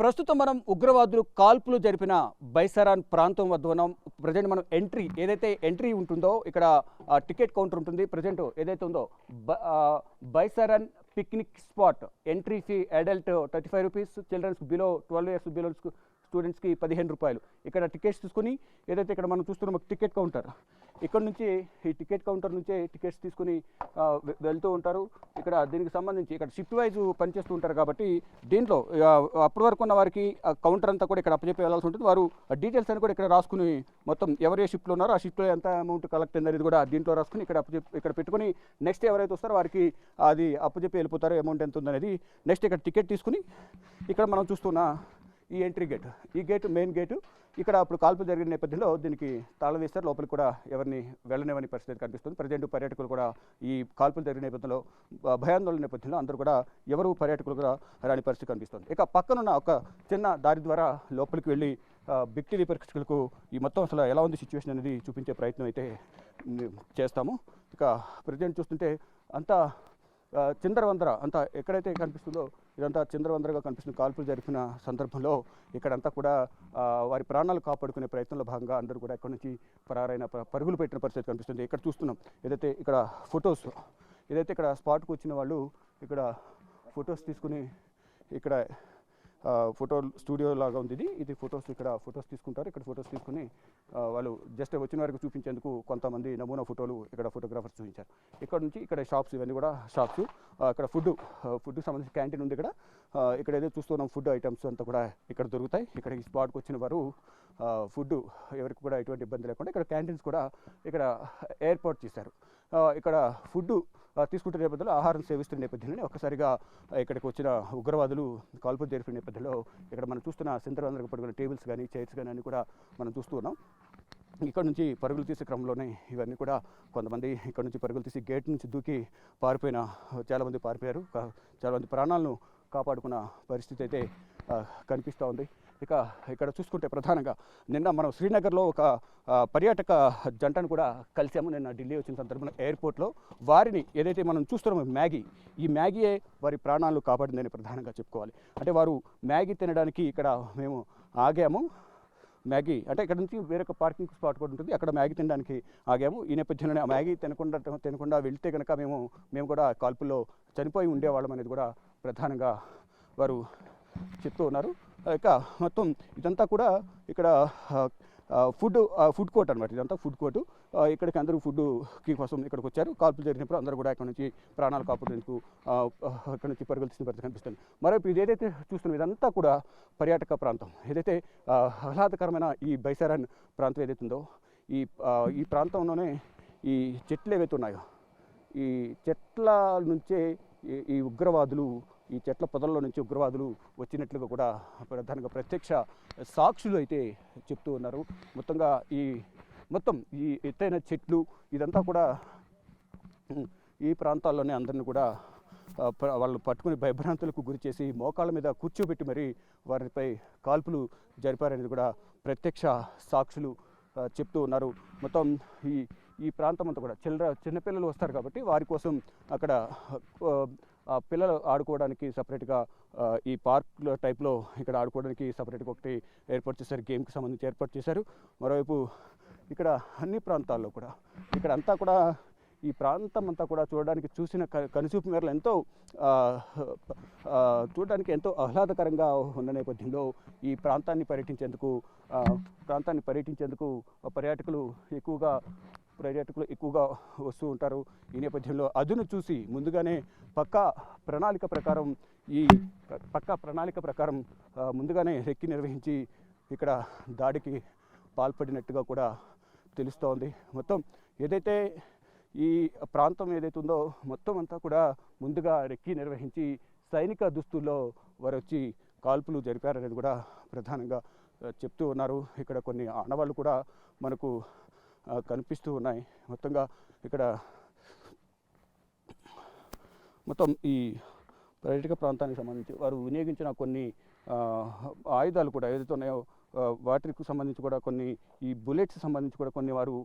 ప్రస్తుతం మనం ఉగ్రవాదులు కాల్పులు జరిపిన బైసరాన్ ప్రాంతం వద్ద ఉన్నాం. ప్రజెంట్ మనం ఏదైతే ఎంట్రీ ఉంటుందో ఇక్కడ టికెట్ కౌంటర్ ఉంటుంది. ప్రజెంట్ ఏదైతే ఉందో Baisaran picnic spot entry fee adult 35 rupees, childrens below 12 years below స్టూడెంట్స్కి 15 రూపాయలు. ఇక్కడ టికెట్స్ తీసుకుని ఏదైతే ఇక్కడ మనం చూస్తున్నాం టికెట్ కౌంటర్, ఇక్కడ నుంచి ఈ టికెట్ కౌంటర్ నుంచే టికెట్స్ తీసుకుని వెళ్తూ ఉంటారు. ఇక్కడ దీనికి సంబంధించి ఇక్కడ షిఫ్ట్ వైజ్ పనిచేస్తూ ఉంటారు కాబట్టి దీంట్లో అప్పటి వరకు ఉన్న వారికి కౌంటర్ అంతా కూడా ఇక్కడ అప్పచెప్పి వెళ్ళాల్సి ఉంటుంది. వారు డీటెయిల్స్ అని కూడా ఇక్కడ రాసుకుని మొత్తం ఎవరే షిఫ్ట్లో ఉన్నారో ఆ షిఫ్ట్లో ఎంత అమౌంట్ కలెక్ట్ అయింది అనేది కూడా దీంట్లో రాసుకుని ఇక్కడ పెట్టుకుని నెక్స్ట్ ఎవరైతే వస్తారో వారికి అది అప్పచెప్పి వెళ్ళిపోతారో అమౌంట్ ఎంత ఉందనేది. నెక్స్ట్ ఇక్కడ టికెట్ తీసుకుని ఇక్కడ మనం చూస్తున్న ఈ ఎంట్రీ గేట్, ఈ గేటు మెయిన్ గేటు. ఇక్కడ అప్పుడు కాల్పులు జరిగిన నేపథ్యంలో దీనికి తాళం వేస్తారు. లోపలికి కూడా ఎవరిని వెళ్ళనివ్వని పరిస్థితి కనిపిస్తుంది. ప్రజెంట్ పర్యాటకులు కూడా ఈ కాల్పులు జరిగిన నేపథ్యంలో భయాందోళన నేపథ్యంలో అందరూ కూడా ఎవరు పర్యాటకులు కూడా రాని పరిస్థితి కనిపిస్తుంది. ఇక పక్కనున్న ఒక చిన్న దారి ద్వారా లోపలికి వెళ్ళి వ్యక్తి పరీక్షకులకు ఈ మొత్తం అసలు ఎలా ఉంది సిచ్యువేషన్ అనేది చూపించే ప్రయత్నం అయితే చేస్తాము. ఇక ప్రజెంట్ చూస్తుంటే అంతా చిందరవందర, అంతా ఎక్కడైతే కనిపిస్తుందో ఇదంతా చిందరవందరగా కనిపిస్తుంది. కాల్పులు జరిపిన సందర్భంలో ఇక్కడంతా కూడా వారి ప్రాణాలు కాపాడుకునే ప్రయత్నంలో భాగంగా అందరూ కూడా ఎక్కడి నుంచి పరుగులు పెట్టిన పరిస్థితి కనిపిస్తుంది. ఇక్కడ చూస్తున్నాం ఏదైతే ఇక్కడ ఫొటోస్, ఏదైతే ఇక్కడ స్పాట్కి వచ్చిన వాళ్ళు ఇక్కడ ఫొటోస్ తీసుకుని ఇక్కడ ఫోటో స్టూడియో లాగా ఉంది. ఇది ఫొటోస్, ఇక్కడ ఫొటోస్ తీసుకుంటారు. ఇక్కడ ఫొటోస్ తీసుకుని వాళ్ళు జస్ట్ వచ్చిన వారికి చూపించేందుకు కొంతమంది నమూనా ఫోటోలు ఇక్కడ ఫోటోగ్రాఫర్స్ చూపించారు. ఇక్కడ నుంచి ఇక్కడ షాప్స్, ఇవన్నీ కూడా షాప్స్. ఇక్కడ ఫుడ్కి సంబంధించి క్యాంటీన్ ఉంది. ఇక్కడ ఏదో చూస్తున్నాం ఫుడ్ ఐటమ్స్ అంతా కూడా ఇక్కడ దొరుకుతాయి. ఇక్కడ ఈ స్పాట్కి వచ్చిన వారు ఫుడ్ ఎవరికి కూడా ఎటువంటి ఇబ్బంది లేకుండా ఇక్కడ క్యాంటీన్స్ కూడా ఇక్కడ ఏర్పాటు చేశారు. ఇక్కడ ఫుడ్ తీసుకుంటున్న నేపథ్యంలో, ఆహారం సేవిస్తున్న నేపథ్యంలోనే ఒక్కసారిగా ఇక్కడికి వచ్చిన ఉగ్రవాదులు కాల్పులు జరిపిన నేపథ్యంలో ఇక్కడ మనం చూస్తున్న సింధరందరగా పడుకున్న టేబుల్స్ కానీ చైర్స్ కానీ అన్నీ కూడా మనం చూస్తూ ఉన్నాం. ఇక్కడ నుంచి పరుగులు తీసే క్రమంలోనే ఇవన్నీ కూడా కొంతమంది ఇక్కడ నుంచి పరుగులు తీసి గేట్ నుంచి దూకి చాలామంది పారిపోయారు. చాలామంది ప్రాణాలను కాపాడుకున్న పరిస్థితి అయితే కనిపిస్తూ ఉంది. ఇక ఇక్కడ చూసుకుంటే ప్రధానంగా నిన్న మనం శ్రీనగర్లో ఒక పర్యాటక జంటను కూడా కలిసాము. నిన్న ఢిల్లీ వచ్చిన సందర్భంలో ఎయిర్పోర్ట్లో వారిని ఏదైతే మనం చూస్తున్నామో ఈ మ్యాగీయే వారి ప్రాణాలను కాపాడిందని ప్రధానంగా చెప్పుకోవాలి. అంటే వారు మ్యాగీ తినడానికి ఇక్కడ మేము ఆగాము. మ్యాగీ అంటే ఇక్కడ నుంచి వేరొక పార్కింగ్ స్పాట్ కూడా ఉంటుంది, అక్కడ మ్యాగీ తినడానికి ఆగాము. ఈ నేపథ్యంలోనే ఆ మ్యాగీ తినకుండా వెళ్తే కనుక మేము కూడా కాల్పుల్లో చనిపోయి ఉండేవాళ్ళం అనేది కూడా ప్రధానంగా వారు చెప్తూ ఉన్నారు. ఇక మొత్తం ఇదంతా కూడా ఇక్కడ ఫుడ్ కోర్ట్ అనమాట. ఇదంతా ఫుడ్ కోర్టు. ఇక్కడికి అందరూ ఫుడ్కి కోసం ఇక్కడికి వచ్చారు. కాల్పులు జరిగినప్పుడు అందరూ కూడా ఇక్కడ నుంచి ప్రాణాలు కాపాడేందుకు ఇక్కడ నుంచి పరుగులు తీసిన పరిస్థితి కనిపిస్తుంది. మరోవైపు ఇది ఏదైతే చూస్తున్నాం ఇదంతా కూడా పర్యాటక ప్రాంతం. ఏదైతే ఆహ్లాదకరమైన ఈ బైసరాన్ ప్రాంతం ఏదైతే ఉందో ఈ ప్రాంతంలోనే ఈ చెట్లు ఏవైతే ఉన్నాయో ఈ చెట్ల నుంచే ఈ చెట్ల పొదల్లో నుంచి ఉగ్రవాదులు వచ్చినట్లుగా కూడా ప్రధానంగా ప్రత్యక్ష సాక్షులు అయితే చెప్తూ ఉన్నారు. మొత్తం ఈ ఎత్తైన చెట్లు ఇదంతా కూడా ఈ ప్రాంతాల్లోనే అందరిని కూడా వాళ్ళు పట్టుకుని భయభ్రాంతులకు గురి చేసి మోకాళ్ళ మీద కూర్చోబెట్టి మరీ వారిపై కాల్పులు జరిపారనేది కూడా ప్రత్యక్ష సాక్షులు చెప్తూ ఉన్నారు. మొత్తం ఈ ప్రాంతం అంతా కూడా చిన్నపిల్లలు వస్తారు కాబట్టి వారి కోసం అక్కడ పిల్లలు ఆడుకోవడానికి సపరేట్గా ఈ పార్క్ టైప్లో ఇక్కడ ఆడుకోవడానికి సపరేట్గా ఒకటి ఏర్పాటు చేశారు. గేమ్కి సంబంధించి ఏర్పాటు చేశారు. మరోవైపు ఇక్కడ అన్ని ప్రాంతాల్లో కూడా ఇక్కడ అంతా కూడా ఈ ప్రాంతం అంతా కూడా చూసిన కనుచూపు మేరలు చూడడానికి ఎంతో ఆహ్లాదకరంగా ఉన్న నేపథ్యంలో ఈ ప్రాంతాన్ని పర్యటించేందుకు పర్యాటకులు ఎక్కువగా వస్తూ ఉంటారు. ఈ నేపథ్యంలో అదును చూసి ముందుగానే పక్కా ప్రణాళిక ప్రకారం ముందుగానే రెక్కి నిర్వహించి ఇక్కడ దాడికి పాల్పడినట్టుగా కూడా తెలుస్తోంది. మొత్తం ఏదైతే ఈ ప్రాంతం ఏదైతే ఉందో మొత్తం అంతా కూడా ముందుగా రెక్కి నిర్వహించి సైనిక దుస్తుల్లో వారు వచ్చి కాల్పులు జరిపారనేది కూడా ప్రధానంగా చెప్తూ ఉన్నారు. ఇక్కడ కొన్ని ఆనవాళ్ళు కూడా మనకు కనిపిస్తూ ఉన్నాయి. మొత్తంగా ఇక్కడ మొత్తం ఈ పర్యాటక ప్రాంతానికి సంబంధించి వారు వినియోగించిన కొన్ని ఆయుధాలు కూడా ఏదైతే ఉన్నాయో వాటికి సంబంధించి కూడా కొన్ని ఈ బుల్లెట్స్ సంబంధించి కూడా కొన్ని వారు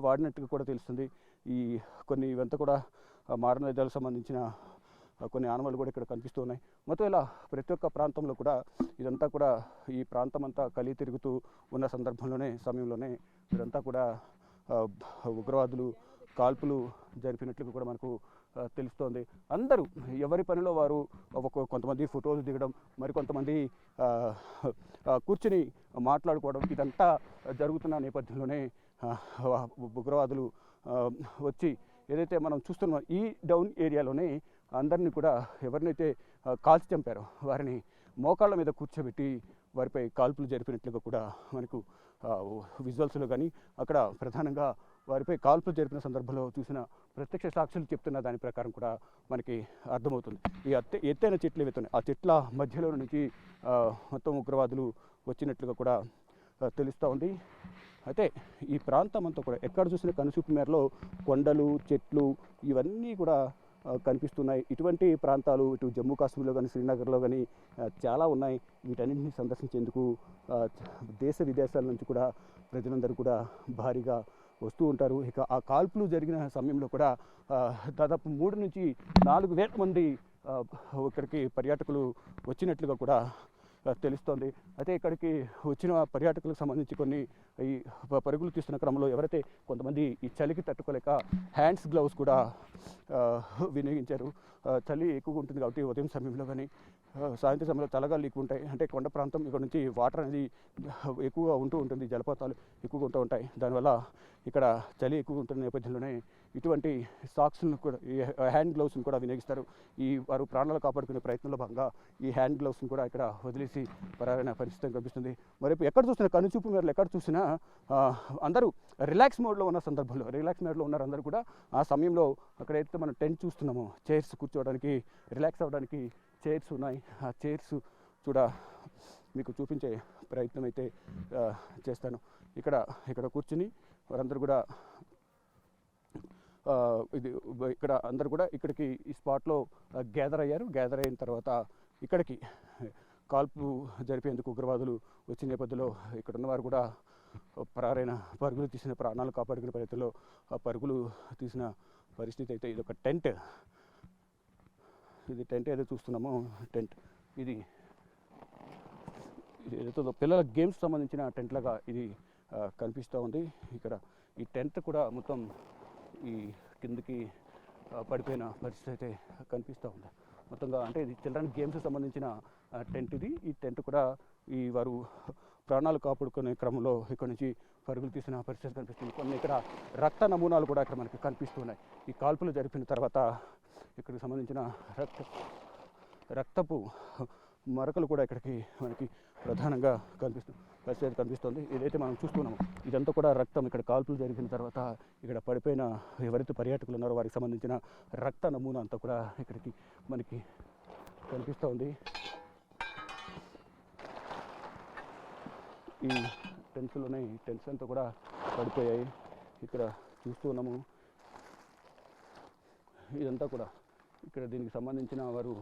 వాడినట్టుగా కూడా తెలుస్తుంది. కొన్ని ఇవంతా కూడా మారణాయుధాలకు సంబంధించిన కొన్ని ఆనవాళ్ళు కూడా ఇక్కడ కనిపిస్తూ ఉన్నాయి. మొత్తం ఇలా ప్రతి ఒక్క ప్రాంతంలో కూడా ఇదంతా కూడా ఈ ప్రాంతం అంతా కలిగి తిరుగుతూ ఉన్న సమయంలోనే ఇదంతా కూడా ఉగ్రవాదులు కాల్పులు జరిపినట్లుగా కూడా మనకు తెలుస్తోంది. అందరూ ఎవరి పనిలో వారు కొంతమంది ఫోటోలు దిగడం, మరికొంతమంది కూర్చుని మాట్లాడుకోవడం, ఇదంతా జరుగుతున్న నేపథ్యంలోనే ఉగ్రవాదులు వచ్చి ఏదైతే మనం చూస్తున్నాం ఈ డౌన్ ఏరియాలోనే అందరినీ కూడా ఎవరినైతే కాల్చి చంపారో వారిని మోకాళ్ళ మీద కూర్చోబెట్టి వారిపై కాల్పులు జరిపినట్లుగా కూడా మనకు విజువల్స్లో కానీ అక్కడ ప్రధానంగా వారిపై కాల్పులు జరిపిన సందర్భంలో చూసిన ప్రత్యక్ష సాక్షులు చెప్తున్న దాని ప్రకారం కూడా మనకి అర్థమవుతుంది. ఈ ఎత్తైన చెట్లు ఏవైతున్నాయి ఆ చెట్ల మధ్యలో నుంచి మొత్తం ఉగ్రవాదులు వచ్చినట్లుగా కూడా తెలుస్తూ ఉంది. అయితే ఈ ప్రాంతం అంతా కూడా ఎక్కడ చూసిన కనుచూపు మేరలో కొండలు, చెట్లు ఇవన్నీ కూడా కనిపిస్తున్నాయి. ఇటువంటి ప్రాంతాలు ఇటు జమ్మూ కాశ్మీర్లో కానీ శ్రీనగర్లో కానీ చాలా ఉన్నాయి. వీటన్నింటినీ సందర్శించేందుకు దేశ విదేశాల నుంచి కూడా ప్రజలందరూ కూడా భారీగా వస్తూ ఉంటారు. ఇక ఆ కాల్పులు జరిగిన సమయంలో కూడా దాదాపు 3 నుంచి 4 వేల మంది ఇక్కడికి పర్యాటకులు వచ్చినట్లుగా కూడా తెలుస్తోంది. అయితే ఇక్కడికి వచ్చిన పర్యాటకులకు సంబంధించి కొన్ని ఈ పరుగులు తీస్తున్న క్రమంలో ఎవరైతే కొంతమంది ఈ చలికి తట్టుకోలేక హ్యాండ్స్ గ్లౌస్ కూడా వినియోగించారు. చలి ఎక్కువగా ఉంటుంది కాబట్టి ఉదయం సమయంలో కానీ సాయంత్రం సమయంలో చల్లగాలు ఎక్కువ ఉంటాయి. అంటే కొండ ప్రాంతం ఇక్కడ నుంచి వాటర్ అనేది ఎక్కువగా ఉంటుంది, జలపాతాలు ఎక్కువగా ఉంటాయి. దానివల్ల ఇక్కడ చలి ఎక్కువగా ఉంటున్న నేపథ్యంలోనే ఇటువంటి సాక్స్ను కూడా ఈ హ్యాండ్ గ్లౌస్ని కూడా వినియోగిస్తారు. వారు ప్రాణాలు కాపాడుకునే ప్రయత్నంలో భాగంగా ఈ హ్యాండ్ గ్లౌస్ని కూడా ఇక్కడ వదిలేసి పరారైన పరిస్థితి కనిపిస్తుంది. మరి ఎక్కడ చూసినా కనుచూపు మేరలు ఎక్కడ చూసినా అందరూ రిలాక్స్ మోడ్లో ఉన్న సందర్భంలో రిలాక్స్ మోడ్లో ఉన్నారు అందరూ కూడా. ఆ సమయంలో అక్కడైతే మనం టెంట్ చూస్తున్నామో చైర్స్ కూర్చోవడానికి రిలాక్స్ అవ్వడానికి చైర్స్ ఉన్నాయి. ఆ చైర్స్ కూడా మీకు చూపించే ప్రయత్నం అయితే చేస్తాను. ఇక్కడ కూర్చుని వారందరూ కూడా ఇక్కడ అందరూ కూడా ఇక్కడికి ఈ స్పాట్లో గ్యాదర్ అయిన తర్వాత ఇక్కడికి కాల్పు జరిపేందుకు ఉగ్రవాదులు వచ్చిన నేపథ్యంలో ఇక్కడ ఉన్నవారు కూడా పరుగులు తీసిన ప్రాణాలు కాపాడుకునే ప్రయత్నంలో పరుగులు తీసిన పరిస్థితి అయితే ఇది ఒక టెంట్ ఏదో చూస్తున్నామో టెంట్ ఇది ఏదైతే పిల్లల గేమ్స్ సంబంధించిన టెంట్ లాగా ఇది కనిపిస్తూ ఉంది. ఇక్కడ ఈ టెంట్ కూడా మొత్తం ఈ కిందకి పడిపోయిన పరిస్థితి అయితే కనిపిస్తూ ఉంది మొత్తంగా. అంటే ఇది చిల్డ్రన్ గేమ్స్ సంబంధించిన టెంట్ ఇది. ఈ టెంట్ కూడా వారు ప్రాణాలు కాపాడుకునే క్రమంలో ఇక్కడ నుంచి పరుగులు తీసిన పరిస్థితి కనిపిస్తుంది. కొన్ని ఇక్కడ రక్త నమూనాలు కూడా ఇక్కడ మనకి కనిపిస్తున్నాయి. ఈ కాల్పులు జరిపిన తర్వాత ఇక్కడికి సంబంధించిన రక్తపు మరకలు కూడా ఇక్కడికి మనకి ప్రధానంగా పరిస్థితి కనిపిస్తుంది. ఏదైతే మనం చూస్తున్నామో ఇదంతా కూడా రక్తం. ఇక్కడ కాల్పులు జరిగిన తర్వాత ఇక్కడ పడిపోయిన ఎవరైతే పర్యాటకులు ఉన్నారో వారికి సంబంధించిన రక్త నమూనా అంతా కూడా ఇక్కడికి మనకి కనిపిస్తూ ఉంది. ఈ టెంట్స్ అంతా కూడా పడిపోయాయి. ఇక్కడ చూస్తూ ఉన్నాము. ఇదంతా కూడా ఇక్కడ దీనికి సంబంధించిన వారు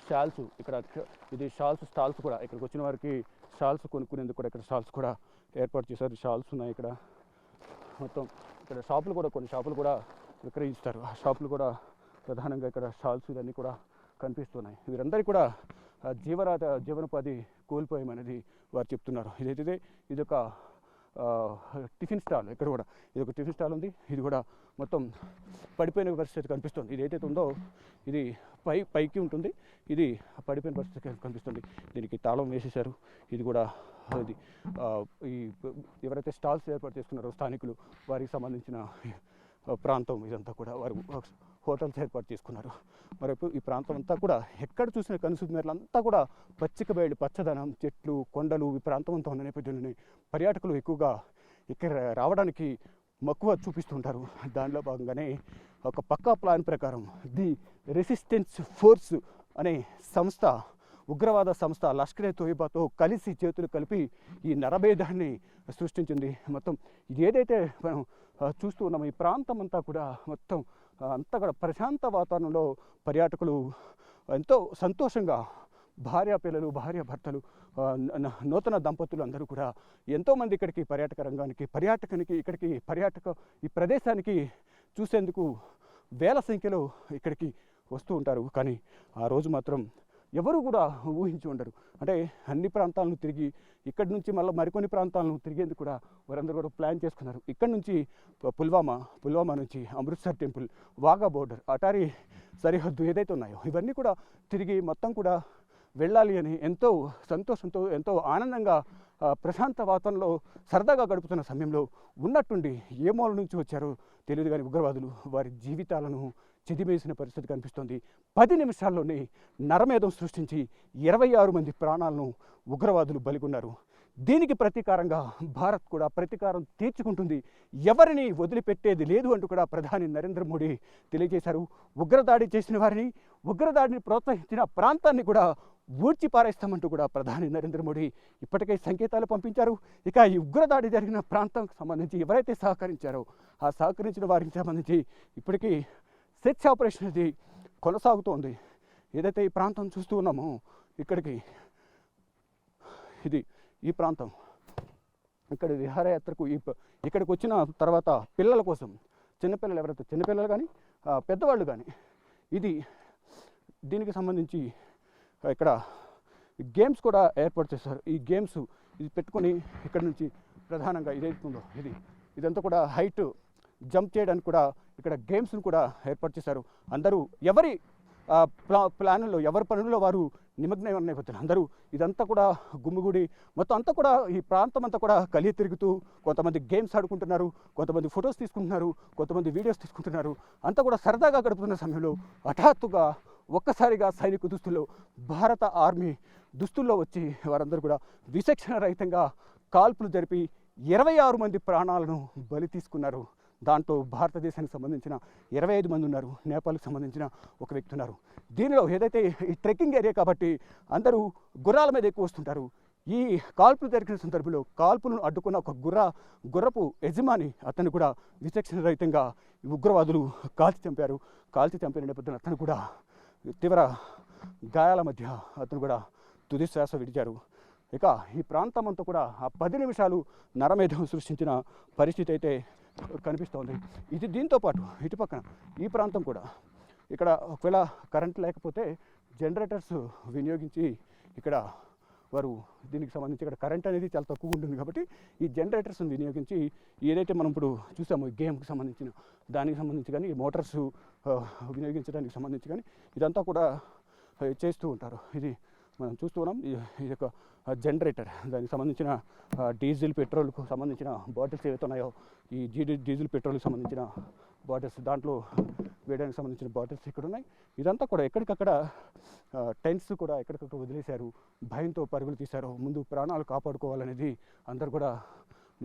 షాల్స్ ఇక్కడ ఇది స్టాల్స్ కూడా ఇక్కడికి వచ్చిన వారికి షాల్స్ కొనుక్కునేందుకు కూడా ఇక్కడ స్టాల్స్ కూడా ఏర్పాటు చేశారు. షాల్స్ ఉన్నాయి ఇక్కడ మొత్తం. ఇక్కడ కొన్ని షాపులు కూడా విక్రయిస్తారు. ఆ షాపులు కూడా ప్రధానంగా ఇక్కడ షాల్స్ ఇవన్నీ కూడా కనిపిస్తున్నాయి. వీరందరికీ కూడా జీవనోపాధి కోల్పోయామనేది వారు చెప్తున్నారు. ఇదొక టిఫిన్ స్టాల్. ఇక్కడ కూడా ఇది ఒక టిఫిన్ స్టాల్ ఉంది. ఇది కూడా మొత్తం పడిపోయిన పరిస్థితి కనిపిస్తుంది. ఇది ఏదైతే ఉందో ఇది పైకి ఉంటుంది. ఇది పడిపోయిన పరిస్థితి కనిపిస్తుంది. దీనికి తాళం వేసేశారు. ఇది కూడా ఇది ఎవరైతే స్టాల్స్ ఏర్పాటు చేసుకున్నారో స్థానికులు వారికి సంబంధించిన ప్రాంతం ఇదంతా కూడా వారు హోటల్స్ ఏర్పాటు చేసుకున్నారు. మరి ఈ ప్రాంతం అంతా కూడా ఎక్కడ చూసిన కనుసూపు మేరలు అంతా కూడా పచ్చిక బయలు, పచ్చదనం, చెట్లు, కొండలు ఈ ప్రాంతం అంతా ఉన్న నేపథ్యంలోనే పర్యాటకులు ఎక్కువగా ఇక్కడ రావడానికి మక్కువ చూపిస్తుంటారు. దానిలో భాగంగానే ఒక పక్కా ప్లాన్ ప్రకారం ది రెసిస్టెన్స్ ఫోర్స్ అనే సంస్థ, ఉగ్రవాద సంస్థ లష్కరే తోయిబాతో కలిసి చేతులు కలిపి ఈ నరభేదాన్ని సృష్టించింది. మొత్తం ఇది ఏదైతే మనం చూస్తూ ఉన్నామో ఈ ప్రాంతం అంతా కూడా మొత్తం అంతా కూడా ప్రశాంత వాతావరణంలో పర్యాటకులు ఎంతో సంతోషంగా భార్యాపిల్లలు, భార్యాభర్తలు, నూతన దంపతులు అందరూ కూడా ఎంతోమంది ఇక్కడికి ఈ ప్రదేశానికి చూసేందుకు వేల సంఖ్యలో ఇక్కడికి వస్తూ ఉంటారు. కానీ ఆ రోజు మాత్రం ఎవరు కూడా ఊహించి ఉండరు. అంటే అన్ని ప్రాంతాలను తిరిగి ఇక్కడి నుంచి మళ్ళీ మరికొన్ని ప్రాంతాలను తిరిగేందుకు కూడా వారందరూ కూడా ప్లాన్ చేసుకున్నారు. ఇక్కడ నుంచి పుల్వామా నుంచి అమృత్సర్ టెంపుల్, వాఘా బోర్డర్, అటారీ సరిహద్దు ఏదైతే ఉన్నాయో ఇవన్నీ కూడా తిరిగి మొత్తం కూడా వెళ్ళాలి అని ఎంతో సంతోషంతో ఎంతో ఆనందంగా ప్రశాంత వాతావరణంలో సరదాగా గడుపుతున్న సమయంలో ఉన్నట్టుండి ఏ మూల నుంచి వచ్చారో తెలియదు కానీ ఉగ్రవాదులు వారి జీవితాలను చెదిమేసిన పరిస్థితి కనిపిస్తోంది. 10 నిమిషాల్లోనే నరమేధం సృష్టించి 26 మంది ప్రాణాలను ఉగ్రవాదులు బలిగొన్నారు. దీనికి ప్రతీకారంగా భారత్ కూడా ప్రతీకారం తీర్చుకుంటుంది, ఎవరిని వదిలిపెట్టేది లేదు అంటూ కూడా ప్రధాని నరేంద్ర మోడీ తెలియజేశారు. ఉగ్రదాడి చేసిన వారిని, ఉగ్రదాడిని ప్రోత్సహించిన ప్రాంతాన్ని కూడా ఊడ్చి పారేస్తామంటూ కూడా ప్రధాని నరేంద్ర మోడీ ఇప్పటికే సంకేతాలు పంపించారు. ఇక ఈ ఉగ్రదాడి జరిగిన ప్రాంతానికి సంబంధించి ఎవరైతే సహకరించారో ఆ సహకరించిన వారికి సంబంధించి ఇప్పటికీ సెర్చ్ ఆపరేషన్ అది కొనసాగుతోంది. ఏదైతే ఈ ప్రాంతం చూస్తూ ఉన్నామో ఇక్కడికి ఈ ప్రాంతం ఇక్కడ విహారయాత్రకు ఇక్కడికి వచ్చిన తర్వాత పిల్లల కోసం చిన్నపిల్లలు ఎవరైతే చిన్నపిల్లలు కానీ పెద్దవాళ్ళు కానీ దీనికి సంబంధించి ఇక్కడ గేమ్స్ కూడా ఏర్పాటు చేశారు. ఈ గేమ్స్ ఇది పెట్టుకొని ఇక్కడ నుంచి ప్రధానంగా ఇదైతుందో ఇదంతా కూడా హైట్ జంప్ చేయడానికి కూడా ఇక్కడ గేమ్స్ను కూడా ఏర్పాటు చేశారు. అందరూ ఎవరి ప్లాన్లో ఎవరి పనుల్లో వారు నిమగ్నం అయిపోతున్నారు. అందరూ ఇదంతా కూడా గుమ్మిగూడి మొత్తం అంతా కూడా ఈ ప్రాంతం అంతా కూడా కలిగి తిరుగుతూ కొంతమంది గేమ్స్ ఆడుకుంటున్నారు, కొంతమంది ఫొటోస్ తీసుకుంటున్నారు, కొంతమంది వీడియోస్ తీసుకుంటున్నారు. అంతా కూడా సరదాగా గడుపుతున్న సమయంలో హఠాత్తుగా ఒక్కసారిగా సైనిక దుస్తుల్లో భారత ఆర్మీ దుస్తుల్లో వచ్చి వారందరూ కూడా విచక్షణ రహితంగా కాల్పులు జరిపి 26 మంది ప్రాణాలను బలి తీసుకున్నారు. దాంట్లో భారతదేశానికి సంబంధించిన 25 మంది ఉన్నారు, నేపాల్కి సంబంధించిన ఒక వ్యక్తి ఉన్నారు. దీనిలో ఏదైతే ఈ ట్రెక్కింగ్ ఏరియా కాబట్టి అందరూ గుర్రాల మీద ఎక్కువ వస్తుంటారు. ఈ కాల్పులు జరిగిన సందర్భంలో కాల్పులను అడ్డుకున్న ఒక గుర్రపు యజమాని అతను కూడా విచక్షణ రహితంగా ఉగ్రవాదులు కాల్చి చంపిన నేపథ్యంలో అతను కూడా తీవ్ర గాయాల మధ్య అతను కూడా తుది శ్వాస విడిచారు. ఇక ఈ ప్రాంతం అంతా కూడా ఆ 10 నిమిషాలు నరమేధం సృష్టించిన పరిస్థితి అయితే కనిపిస్తోంది. దీంతో పాటు ఇటుపక్కన ఈ ప్రాంతం కూడా ఇక్కడ ఒకవేళ కరెంట్ లేకపోతే జనరేటర్స్ వినియోగించి ఇక్కడ వారు దీనికి సంబంధించి ఇక్కడ కరెంట్ అనేది చాలా తక్కువ ఉంటుంది కాబట్టి ఈ జనరేటర్స్ని వినియోగించి ఏదైతే మనం ఇప్పుడు చూసామో గేమ్కి సంబంధించిన దానికి సంబంధించి కానీ ఈ మోటార్స్ వినియోగించడానికి సంబంధించి కానీ ఇదంతా కూడా చేస్తూ ఉంటారు. ఇది మనం చూస్తూ ఉన్నాం. ఇది ఒక జనరేటర్, దానికి సంబంధించిన డీజిల్ పెట్రోల్కు సంబంధించిన బాటిల్స్ ఏవైతే ఉన్నాయో ఈ డీజిల్ పెట్రోల్కి సంబంధించిన బాటిల్స్ దాంట్లో వేయడానికి సంబంధించిన బాటిల్స్ ఇక్కడ ఉన్నాయి. ఇదంతా కూడా ఎక్కడికక్కడ టెంట్స్ కూడా ఎక్కడికక్కడ వదిలేశారు, భయంతో పరుగులు తీశారు. ముందు ప్రాణాలు కాపాడుకోవాలనేది అందరూ కూడా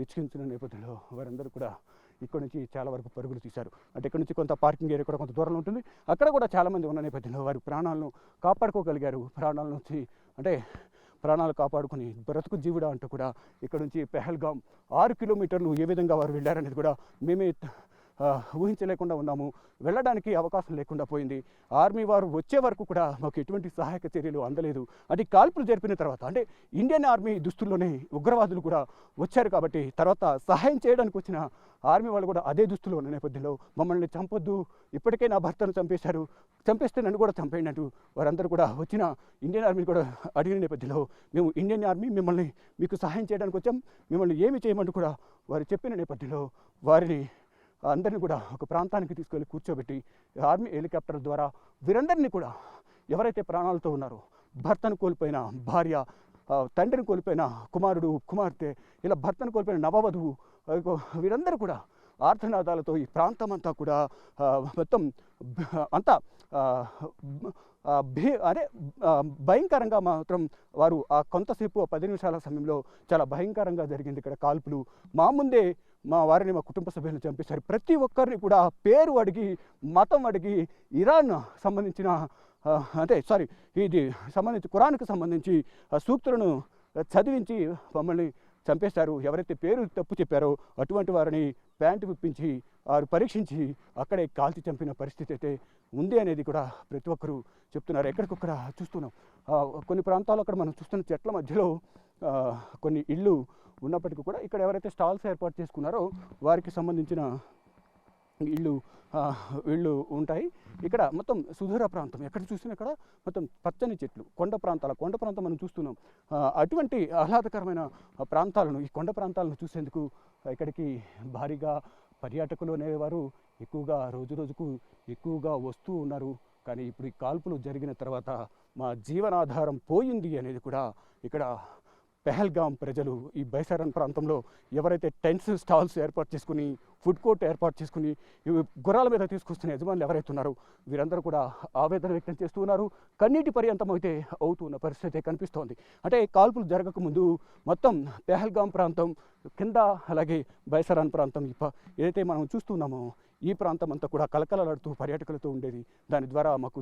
నిశ్చయించిన నేపథ్యంలో వారందరూ కూడా ఇక్కడ నుంచి చాలా వరకు పరుగులు తీశారు. అంటే ఇక్కడ నుంచి కొంత పార్కింగ్ ఏరియా కూడా కొంత దూరంలో ఉంటుంది, అక్కడ కూడా చాలామంది ఉన్న నేపథ్యంలో వారు ప్రాణాలను కాపాడుకోగలిగారు. ప్రాణాల నుంచి అంటే ప్రాణాలు కాపాడుకుని బ్రతుకు జీవుడా అంటూ కూడా ఇక్కడ నుంచి పెహల్గాం 6 కిలోమీటర్లు ఏ విధంగా వారు వెళ్ళారనేది కూడా మేమే ఊహించలేకుండా ఉన్నాము. వెళ్ళడానికి అవకాశం లేకుండా పోయింది. ఆర్మీ వారు వచ్చే వరకు కూడా మాకు ఎటువంటి సహాయక చర్యలు అందలేదు. అది కాల్పులు జరిపిన తర్వాత అంటే ఇండియన్ ఆర్మీ దుస్తుల్లోనే ఉగ్రవాదులు కూడా వచ్చారు కాబట్టి తర్వాత సహాయం చేయడానికి వచ్చిన ఆర్మీ వాళ్ళు కూడా అదే దుస్తులు ఉన్న నేపథ్యంలో మమ్మల్ని చంపొద్దు, ఇప్పటికే నా భర్తను చంపేస్తే నన్ను కూడా చంపేయండి అంటూ వారందరూ కూడా వచ్చిన ఇండియన్ ఆర్మీని కూడా అడిగిన నేపథ్యంలో మేము ఇండియన్ ఆర్మీ మీకు సహాయం చేయడానికి వచ్చాం, మిమ్మల్ని ఏమి చేయమంటూ కూడా వారు చెప్పిన నేపథ్యంలో వారిని అందరినీ కూడా ఒక ప్రాంతానికి తీసుకెళ్ళి కూర్చోబెట్టి ఆర్మీ హెలికాప్టర్ ద్వారా వీరందరినీ కూడా ఎవరైతే ప్రాణాలతో ఉన్నారో భర్తను కోల్పోయిన భార్య, తండ్రిని కోల్పోయిన కుమారుడు కుమార్తె, ఇలా భర్తను కోల్పోయిన నవవధువు వీరందరూ కూడా ఆర్తనాదాలతో ఈ ప్రాంతం అంతా కూడా మొత్తం అంతా భయంకరంగా మాత్రం వారు ఆ కొంతసేపు 10 నిమిషాల సమయంలో చాలా భయంకరంగా జరిగింది. ఇక్కడ కాల్పులు మా ముందే మా కుటుంబ సభ్యులను చంపేశారు. ప్రతి ఒక్కరిని కూడా పేరు అడిగి మతం అడిగి ఇరాన్ సంబంధించిన ఇది సంబంధించి ఖురాన్కి సంబంధించి సూక్తులను చదివించి మమ్మల్ని చంపేశారు. ఎవరైతే పేరు తప్పు చెప్పారో అటువంటి వారిని ప్యాంటు విప్పించి వారు పరీక్షించి అక్కడే కాల్చి చంపిన పరిస్థితి అయితే ఉంది అనేది కూడా ప్రతి ఒక్కరూ చెప్తున్నారు. ఎక్కడికొక్కడ చూస్తున్నాం. కొన్ని ప్రాంతాల్లో అక్కడ మనం చూస్తున్న చెట్ల మధ్యలో కొన్ని ఇళ్ళు ఉన్నప్పటికీ కూడా ఇక్కడ ఎవరైతే స్టాల్స్ ఏర్పాటు చేసుకున్నారో వారికి సంబంధించిన ఇళ్ళు ఇళ్ళు ఉంటాయి. ఇక్కడ మొత్తం సుదూర ప్రాంతం, ఎక్కడ చూసినా ఇక్కడ మొత్తం పచ్చని చెట్లు, కొండ ప్రాంతం మనం చూస్తున్నాం. అటువంటి ఆహ్లాదకరమైన ప్రాంతాలను, ఈ కొండ ప్రాంతాలను చూసేందుకు ఇక్కడికి భారీగా పర్యాటకులు అనేవారు ఎక్కువగా రోజుకు ఎక్కువగా వస్తూ ఉన్నారు. కానీ ఇప్పుడు ఈ కాల్పులు జరిగిన తర్వాత మా జీవనాధారం పోయింది అనేది కూడా ఇక్కడ పెహల్గాం ప్రజలు, ఈ బైసారన్ ప్రాంతంలో ఎవరైతే టెంట్స్ స్టాల్స్ ఏర్పాటు చేసుకుని, ఫుడ్ కోర్ట్ ఏర్పాటు చేసుకుని గుర్రాల మీద తీసుకొస్తున్న యజమానులు ఎవరైతే ఉన్నారో వీరందరూ కూడా ఆవేదన వ్యక్తం చేస్తూ ఉన్నారు. కన్నీటి పర్యంతం అయితే అవుతున్న పరిస్థితి కనిపిస్తోంది. అంటే కాల్పులు జరగకముందు మొత్తం పెహల్గాం ప్రాంతం కింద, అలాగే బైసారన్ ప్రాంతం ఏదైతే మనం చూస్తున్నామో ఈ ప్రాంతం అంతా కూడా కలకలలాడుతూ పర్యాటకులతో ఉండేది. దాని ద్వారా మాకు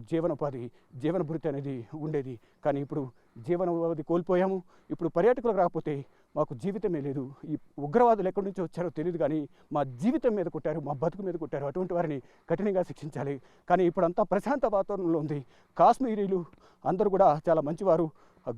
జీవనభృతి అనేది ఉండేది. కానీ ఇప్పుడు జీవనోపాధి కోల్పోయాము. ఇప్పుడు పర్యాటకులకు రాకపోతే మాకు జీవితమే లేదు. ఈ ఉగ్రవాదులు ఎక్కడి నుంచి వచ్చారో తెలియదు, కానీ మా జీవితం మీద కొట్టారు, మా బతుకు మీద కొట్టారు. అటువంటి వారిని కఠినంగా శిక్షించాలి. కానీ ఇప్పుడంతా ప్రశాంత వాతావరణంలో ఉంది. కాశ్మీరీలు అందరూ కూడా చాలా మంచివారు,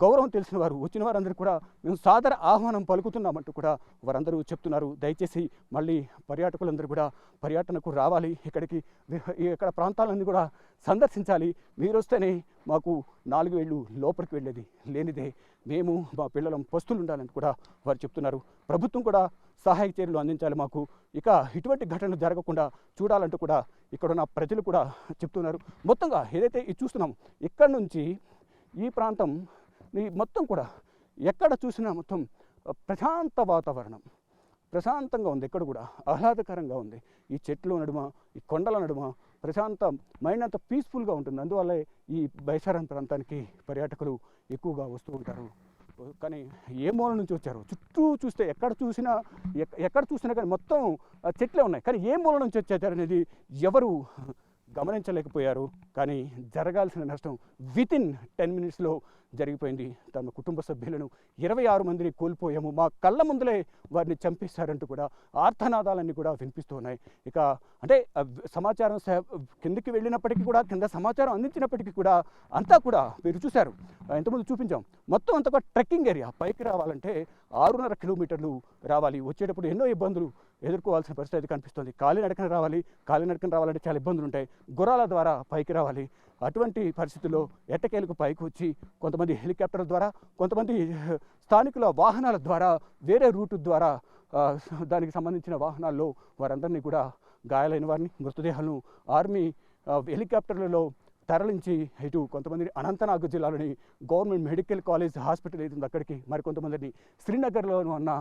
గౌరవం తెలిసిన వారు. వచ్చిన వారందరూ కూడా మేము సాదర ఆహ్వానం పలుకుతున్నామంటూ కూడా వారందరూ చెప్తున్నారు. దయచేసి మళ్ళీ పర్యాటకులందరూ కూడా పర్యటనకు రావాలి, ఇక్కడ ప్రాంతాలన్నీ కూడా సందర్శించాలి. మీరు వస్తేనే మాకు 4 ఏళ్ళు లోపలికి వెళ్ళేది, లేనిదే మేము మా పిల్లలం పస్తులు ఉండాలని కూడా వారు చెప్తున్నారు. ప్రభుత్వం కూడా సహాయక చర్యలు అందించాలి మాకు, ఇక ఇటువంటి ఘటనలు జరగకుండా చూడాలంటూ కూడా ఇక్కడున్న ప్రజలు కూడా చెప్తున్నారు. మొత్తంగా ఏదైతే ఇది చూస్తున్నాం, ఇక్కడి నుంచి ఈ ప్రాంతం మొత్తం కూడా ఎక్కడ చూసినా మొత్తం ప్రశాంత వాతావరణం, ప్రశాంతంగా ఉంది. ఎక్కడ కూడా ఆహ్లాదకరంగా ఉంది. ఈ చెట్లు నడుమ, ఈ కొండల నడుమ ప్రశాంతం, మైండ్ అంతా పీస్ఫుల్గా ఉంటుంది. అందువల్లే ఈ బైసారన్ ప్రాంతానికి పర్యాటకులు ఎక్కువగా వస్తూ ఉంటారు. కానీ ఏ మూల నుంచి వచ్చారు? చుట్టూ చూస్తే ఎక్కడ చూసినా కానీ మొత్తం చెట్లే ఉన్నాయి. కానీ ఏ మూల నుంచి వచ్చారు అనేది ఎవరు గమనించలేకపోయారు. కానీ జరగాల్సిన నష్టం వితిన్ 10 మినిట్స్లో జరిగిపోయింది. తమ కుటుంబ సభ్యులను 26 మందిని కోల్పోయాము, మా కళ్ళ ముందులే వారిని చంపేశారంటూ కూడా ఆర్తనాదాలన్నీ కూడా వినిపిస్తూ ఉన్నాయి. ఇక అంటే సమాచారం కిందకి వెళ్ళినప్పటికీ కూడా, కింద సమాచారం అందించినప్పటికీ కూడా అంతా కూడా మీరు చూశారు, ఇంతకుముందు చూపించాం, మొత్తం అంతా కూడా ట్రెక్కింగ్ ఏరియా. పైకి రావాలంటే 6.5 కిలోమీటర్లు రావాలి. వచ్చేటప్పుడు ఎన్నో ఇబ్బందులు ఎదుర్కోవాల్సిన పరిస్థితి కనిపిస్తుంది. కాలినడకన రావాలంటే చాలా ఇబ్బందులు ఉంటాయి. గుర్రాల ద్వారా పైకి రావాలి. అటువంటి పరిస్థితుల్లో ఎట్టకేలకు పైకి వచ్చి కొంతమంది హెలికాప్టర్ ద్వారా, కొంతమంది స్థానికుల వాహనాల ద్వారా, వేరే రూటు ద్వారా దానికి సంబంధించిన వాహనాల్లో వారందరినీ కూడా గాయాలైన వారిని మృతదేహాలను ఆర్మీ హెలికాప్టర్లలో తరలించి ఇటు కొంతమందిని అనంతనాగ్ జిల్లాలోని గవర్నమెంట్ మెడికల్ కాలేజ్ హాస్పిటల్ అవుతుంది అక్కడికి, మరికొంతమందిని శ్రీనగర్లో ఉన్న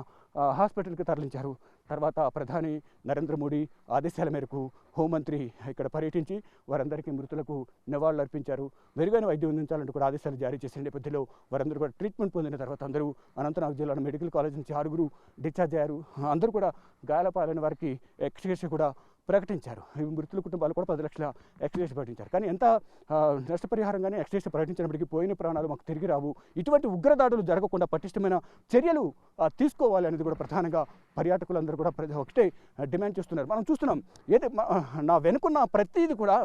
హాస్పిటల్కి తరలించారు. తర్వాత ప్రధాని నరేంద్ర మోడీ ఆదేశాల మేరకు హోంమంత్రి ఇక్కడ పర్యటించి వారందరికీ మృతులకు నివాళులు అర్పించారు. మెరుగైన వైద్యం అందించాలంటూ కూడా ఆదేశాలు జారీ చేసిన నేపథ్యంలో వారందరూ కూడా ట్రీట్మెంట్ పొందిన తర్వాత అందరూ అనంతనాగ్ జిల్లాలో మెడికల్ కాలేజ్ నుంచి 6 డిశ్చార్జ్ అయ్యారు. అందరూ కూడా గాయాల పాలైన వారికి ఎక్స్గ్రేషియా కూడా ప్రకటించారు. మృతుల కుటుంబాలు కూడా 10 లక్షల ఎక్స్గ్రేషియా ప్రకటించారు. కానీ ఎంత నష్టపరిహారంగానే ఎక్స్గ్రేషియా ప్రకటించినప్పటికీ పోయిన ప్రాణాలు మాకు తిరిగి రావు. ఇటువంటి ఉగ్రదాడులు జరగకుండా పటిష్టమైన చర్యలు తీసుకోవాలి అనేది కూడా ప్రధానంగా పర్యాటకులందరూ కూడా ఒకటే డిమాండ్ చేస్తున్నారు. మనం చూస్తున్నాం, నా వెనుకున్న ప్రతిదీ కూడా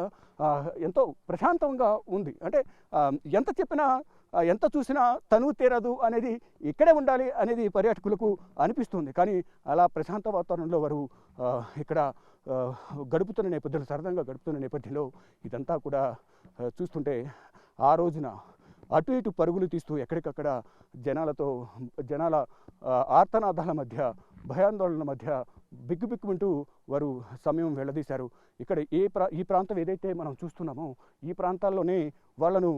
ఎంతో ప్రశాంతంగా ఉంది. అంటే ఎంత చెప్పినా, ఎంత చూసినా తనువు తీరదు అనేది, ఇక్కడే ఉండాలి అనేది పర్యాటకులకు అనిపిస్తుంది. కానీ అలా ప్రశాంత వాతావరణంలో వారు ఇక్కడ గడుపుతున్న నేపథ్యంలో, సరదాగా గడుపుతున్న నేపథ్యంలో ఇదంతా కూడా చూస్తుంటే ఆ రోజున అటు ఇటు పరుగులు తీస్తూ ఎక్కడికక్కడ జనాల ఆర్తనాదాల మధ్య, భయాందోళనల మధ్య బిక్కుబిక్కుమంటూ వారు సమయం వెళ్లదీశారు. ఇక్కడ ఈ ప్రాంతం ఏదైతే మనం చూస్తున్నామో ఈ ప్రాంతాల్లోనే వాళ్ళను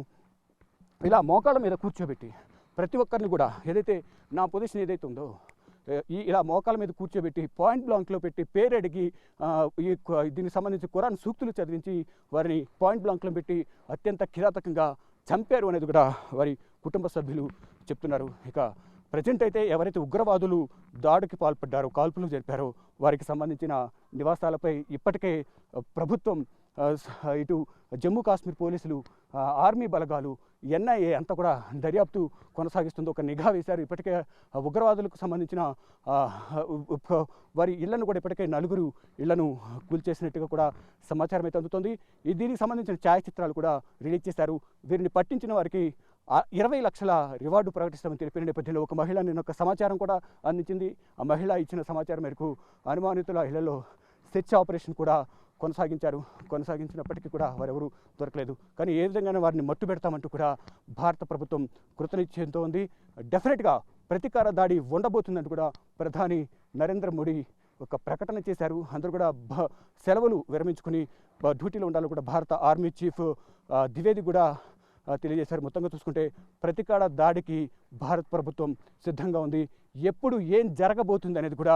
ఇలా మోకాళ్ళ మీద కూర్చోబెట్టి ప్రతి ఒక్కరిని కూడా, ఏదైతే నా పొజిషన్ ఏదైతే ఉందో ఇలా మోకాళ్ళ మీద కూర్చోబెట్టి పాయింట్ బ్లాంక్లో పెట్టి పేరు అడిగి దీనికి సంబంధించి ఖురాన్ సూక్తులు చదివించి వారిని పాయింట్ బ్లాంక్లో పెట్టి అత్యంత కిరాతకంగా చంపారు అనేది కూడా వారి కుటుంబ సభ్యులు చెప్తున్నారు. ఇక ప్రజెంట్ అయితే ఎవరైతే ఉగ్రవాదులు దాడికి పాల్పడ్డారో, కాల్పులు జరిపారో వారికి సంబంధించిన నివాసాలపై ఇప్పటికే ప్రభుత్వం, ఇటు జమ్మూ కాశ్మీర్ పోలీసులు, ఆర్మీ బలగాలు, ఎన్ఐఏ అంతా కూడా దర్యాప్తు కొనసాగిస్తుంది. ఒక నిఘా వేశారు. ఇప్పటికే ఉగ్రవాదులకు సంబంధించిన వారి ఇళ్లను కూడా ఇప్పటికే 4 ఇళ్లను కూల్చేసినట్టుగా కూడా సమాచారం అయితే అందుతుంది. దీనికి సంబంధించిన ఛాయాచిత్రాలు కూడా రిలీజ్ చేశారు. వీరిని పట్టించిన వారికి 20 లక్షల రివార్డు ప్రకటిస్తామని తెలిపిన నేపథ్యంలో ఒక మహిళ నిన్న ఒక సమాచారం కూడా అందించింది. ఆ మహిళ ఇచ్చిన సమాచారం మేరకు అనుమానితుల ఇళ్లలో సెర్చ్ ఆపరేషన్ కూడా కొనసాగించినప్పటికీ కూడా వారెవరూ దొరకలేదు. కానీ ఏ విధంగానే వారిని మట్టు పెడతామంటూ కూడా భారత ప్రభుత్వం కృతనిశ్చయంతో ఉంది. డెఫినెట్గా ప్రతీకార దాడి ఉండబోతుందంటూ కూడా ప్రధాని నరేంద్ర మోడీ ఒక ప్రకటన చేశారు. అందరూ కూడా సెలవులు విరమించుకుని డ్యూటీలో ఉండాలని కూడా భారత ఆర్మీ చీఫ్ ద్వివేది కూడా తెలియజేశారు. మొత్తంగా చూసుకుంటే ప్రతీకార దాడికి భారత ప్రభుత్వం సిద్ధంగా ఉంది. ఎప్పుడు ఏం జరగబోతుంది అనేది కూడా,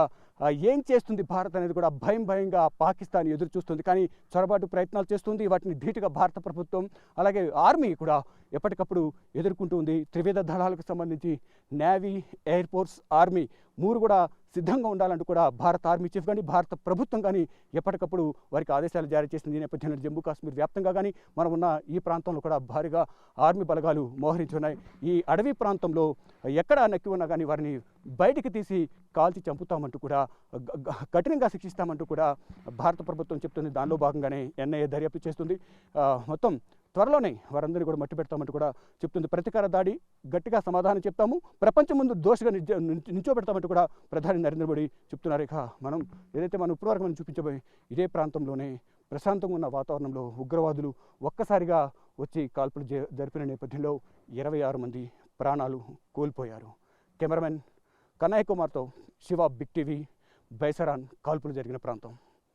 ఏం చేస్తుంది భారత్ అనేది కూడా భయంగా పాకిస్తాన్ ఎదురు చూస్తుంది. కానీ చొరబాటు ప్రయత్నాలు చేస్తుంది. వాటిని ధీటుగా భారత ప్రభుత్వం అలాగే ఆర్మీ కూడా ఎప్పటికప్పుడు ఎదుర్కొంటూ ఉంది. త్రివిధ దళాలకు సంబంధించి నేవీ, ఎయిర్ ఫోర్స్, ఆర్మీ మూడు కూడా సిద్ధంగా ఉండాలంటూ కూడా భారత ఆర్మీ చీఫ్ కానీ భారత ప్రభుత్వం కానీ ఎప్పటికప్పుడు వారికి ఆదేశాలు జారీ చేసింది. ఈ నేపథ్యంలో జమ్మూ కాశ్మీర్ వ్యాప్తంగా కానీ మనం ఉన్న ఈ ప్రాంతంలో కూడా భారీగా ఆర్మీ బలగాలు మోహరించి ఉన్నాయి. ఈ అడవి ప్రాంతంలో ఎక్కడ నక్కి ఉన్నా కానీ వారిని బయటికి తీసి కాల్చి చంపుతామంటూ కూడా కఠినంగా శిక్షిస్తామంటూ కూడా భారత ప్రభుత్వం చెప్తుంది. దానిలో భాగంగానే ఎన్ఐఏ దర్యాప్తు చేస్తుంది. మొత్తం త్వరలోనే వారందరినీ కూడా మట్టి పెడతామంటూ కూడా చెప్తుంది. ప్రతీకార దాడి గట్టిగా సమాధానం చెప్తాము, ప్రపంచం ముందు దోషగా నిల్చోబెడతామంటూ కూడా ప్రధాని నరేంద్ర మోడీ చెప్తున్నారు. ఇక మనం ఇప్పటివరకు మనం చూపించబోయే ఇదే ప్రాంతంలోనే ప్రశాంతంగా ఉన్న వాతావరణంలో ఉగ్రవాదులు ఒక్కసారిగా వచ్చి కాల్పులు జరిపిన నేపథ్యంలో 26 మంది ప్రాణాలు కోల్పోయారు. కెమెరామెన్ కన్నయ్య కుమార్తో శివ, బిగ్ టీవీ, బైసరాన్ కాల్పులు జరిగిన ప్రాంతం.